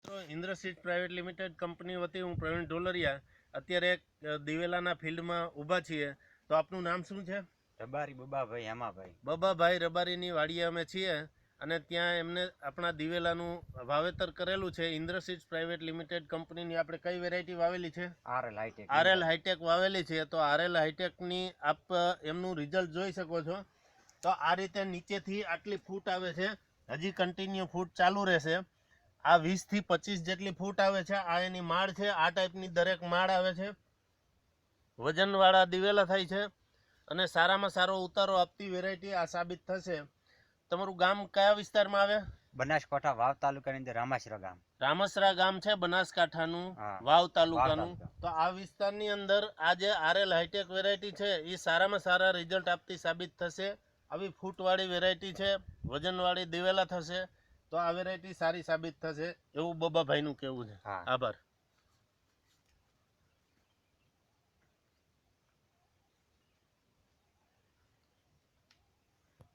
મિત્રો ઇન્દ્રસીડ private limited company વતી હું પ્રવીણ ઢોલરિયા અત્યારે દિવેલાના ફિલ્ડમાં ઊભા છીએ. તો આપનું નામ શું છે? રબારી બબાભાઈ હેમાભાઈ. બબાભાઈ રબારીની વાડીએ અમે છીએ અને ત્યાં એમને આપણા દિવેલાનું વાવેતર કરેલું છે. ઇન્દ્રસીડ પ્રાઇવેટ લિમિટેડ કંપનીની આપણે કઈ વેરાયટી વાવેલી છે? આરએલ હાઈટેક વાવેલી છે. તો આરએલ હાઈટેકની આપ એમનું રિઝલ્ટ જોઈ શકો છો. તો આ રીતે નીચેથી આટલી ફૂટ આવે છે, હજી કન્ટિન્યુ ફૂટ ચાલુ રહેશે. આ 20 થી 25 જેટલી ફૂટ આવે છે. આ એની માળ છે. આ ટાઈપની દરેક માળ આવે છે. વજનવાળા દિવેલા થાય છે અને સારામાં સારો ઉતારો આપતી વેરાયટી આ સાબિત થશે. તમારું ગામ કયા વિસ્તારમાં આવે? બનાસકાંઠા વાવ તાલુકાની અંદર રામાસરા ગામ. રામસરા ગામ છે બનાસકાંઠાનું, વાવ તાલુકાનું. તો આ વિસ્તારની અંદર આ જે આરએલ હાઈટેક વેરાયટી છે એ સારામાં સારા રિઝલ્ટ આપતી સાબિત થશે. આવી ફૂટવાળી વેરાયટી છે, વજનવાળી દિવેલા થશે. તો આ વેરાયટી સારી સાબિત થશે એવું બબાભાઈનું કહેવું છે. આભાર.